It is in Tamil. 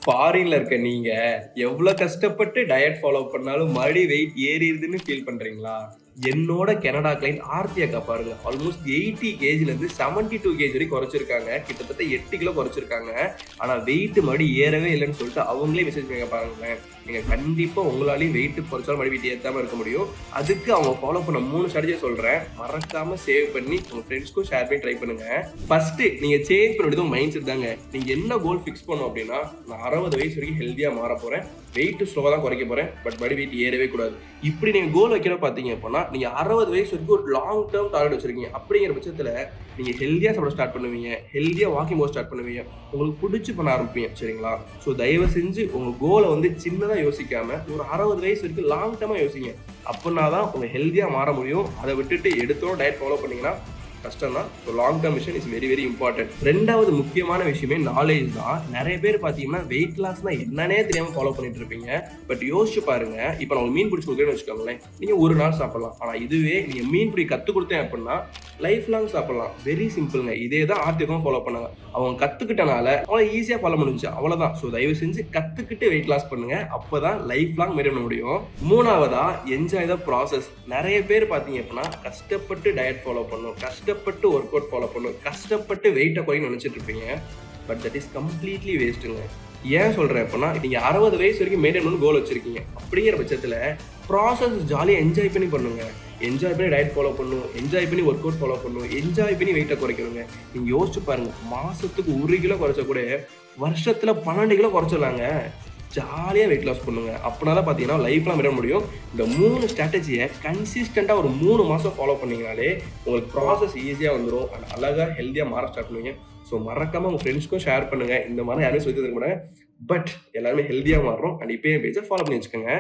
ஃபாரின்ல இருக்க நீங்க எவ்வளவு கஷ்டப்பட்டு டயட் ஃபாலோ பண்ணாலும் மறுபடியும் வெயிட் ஏறிடுதுன்னு ஃபீல் பண்றீங்களா? என்னோட கனடா கிளையண்ட் ஆர்த்தி அக்கா பாருங்க. ஆல்மோஸ்ட் 80 கேஜில இருந்து 72 கேஜி வரைக்கும் குறைச்சிருக்காங்க. கிட்டத்தட்ட 8 கிலோ குறைச்சிருக்காங்க. ஆனா வெயிட் மறுபடியும் ஏறவே இல்லைன்னு சொல்லிட்டு அவங்களே மெசேஜ் பண்ணி பாருங்களேன். நீங்க கண்டிப்பா உங்களாலையும் வெயிட் குறைச்சாலும் மறுபடியும் வெயிட் ஏத்தாம இருக்க முடியும். அதுக்கு அவங்க ஃபாலோ பண்ண 3 ஸ்ட்ராட்டஜியை சொல்றேன். மறக்காம சேவ் பண்ணி உங்க ஃப்ரெண்ட்ஸ்க்கும் ஷேர் பண்ணி ட்ரை பண்ணுங்க. ஃபர்ஸ்ட் நீங்க சேஞ்ச் பண்ண வேண்டியது மைண்ட் செட் தாங்க. நீங்க என்ன கோல் ஃபிக்ஸ் பண்ணணும் அப்படின்னா, நான் 60 வயசு வரைக்கும் ஹெல்தியா மாற போறேன். வெயிட் ஸ்லோவா தான் குறைக்க போறேன். பட் பாடி வெயிட் ஏறவே கூடாது. இப்படி நீங்க கோல் வைக்கிற பாத்தீங்க அப்படின்னா, நீங்க 60 வயசு வரைக்கும் ஒரு லாங் டேர்ம் டார்கெட் வச்சிருக்கீங்க. அப்படிங்கிற பட்சத்துல நீங்க ஹெல்தியா சாப்பிட ஸ்டார்ட் பண்ணுவீங்க. ஹெல்தியா வாக்கிங் போக ஸ்டார்ட் பண்ணுவீங்க. உங்களுக்கு பிடிச்சி பண்ண ஆரம்பிப்பீங்க. சரிங்களா? ஸோ தயவு செஞ்சு உங்க கோலை வந்து சின்னதா யோசிக்காம ஒரு 60 வயசு வரைக்கும் லாங் டேர்மா யோசிங்க. அப்படின்னா தான் உங்க ஹெல்தியா மாற முடியும். அதை விட்டுட்டு எடுத்தோட டயட் ஃபாலோ பண்ணீங்கன்னா கஷ்டம் தான். So long term vision is very very important. ரெண்டாவது முக்கியமான விஷயமே நாலேஜ் தான். நிறைய பேர் பார்த்தீங்கன்னா வெயிட் லாஸ்னா என்னன்னே தெரியாமல் ஃபாலோ பண்ணிட்டு இருப்பீங்க. பட் யோசிச்சு பாருங்க, இப்போ நான் மீன் பிடிச்சி கொடுக்குறேன்னு வச்சுக்கோங்களேன், நீங்கள் ஒரு நாள் சாப்பிடலாம். ஆனால் இதுவே நீங்கள் மீன் பிடி கற்றுக் கொடுத்தேன் அப்படின்னா லைஃப் லாங் சாப்பிடலாம். வெரி சிம்பிளுங்க. இதே தான் ஆர்த்திகம் ஃபாலோ பண்ணாங்க. அவங்க கற்றுக்கிட்டனால அவங்கள ஈஸியாக ஃபாலோ முடிஞ்சு அவ்வளோதான். ஸோ தயவு செஞ்சு கற்றுக்கிட்டு வெயிட் லாஸ் பண்ணுங்க. அப்போ தான் லைஃப் லாங் மெயின்டைன் பண்ண முடியும். மூணாவதா என்ஜாய் த ப்ராசஸ். நிறைய பேர் பார்த்தீங்க அப்படின்னா கஷ்டப்பட்டு டயட் ஃபாலோ பண்ணணும், கஷ்டப்பட்டு ஒர்க் அவுட் ஃபாலோ பண்ணணும், கஷ்டப்பட்டு வெயிட்டை குறைன்னு நினச்சிட்டு இருப்பீங்க. பட் தட் இஸ் கம்ப்ளீட்லி வேஸ்ட்டுங்க. ஏன் சொல்கிறேன் அப்படின்னா, நீங்கள் 60 வயசு வரைக்கும் மெயின்டைன் பண்ணி கோல் வச்சிருக்கீங்க. அப்படிங்கிற பட்சத்தில் ப்ராசஸ் ஜாலியாக என்ஜாய் பண்ணி பண்ணுங்க. என்ஜாய் பண்ணி டயட் ஃபாலோ பண்ணணும், என்ஜாய் பண்ணி ஒர்க் அவுட் ஃபாலோ பண்ணணும், என்ஜாய் பண்ணி வெயிட்டை குறைக்கணுங்க. நீங்கள் யோசிச்சு பாருங்க, மாதத்துக்கு 1 கிலோ குறைச்சா கூட வருஷத்தில் 12 கிலோ குறைச்சிடலாங்க. ஜாலியாக வெயிட் லாஸ் பண்ணுங்க. அப்படின்னா தான் பார்த்தீங்கன்னா லைஃப்லாம் விட முடியும். இந்த 3 ஸ்ட்ராட்டஜியை கன்சிஸ்டண்ட்டாக ஒரு 3 மாதம் ஃபாலோ பண்ணிங்கனாலே உங்களுக்கு ப்ராசஸ் ஈஸியாக வந்துடும். அண்ட் அழகாக ஹெல்த்தியாக மாற ஸ்டார்ட் பண்ணுவீங்க. ஸோ மறக்காமல் உங்கள் ஃப்ரெண்ட்ஸ்க்கும் ஷேர் பண்ணுங்கள். இந்த மாதிரி யாரும் சொல்லி தர மாட்டாங்க. பட் எல்லாருமே ஹெல்த்தியாக மாறுறோம். அண்ட் இப்போ என் பேஜை ஃபாலோ பண்ணி வச்சுக்கோங்க.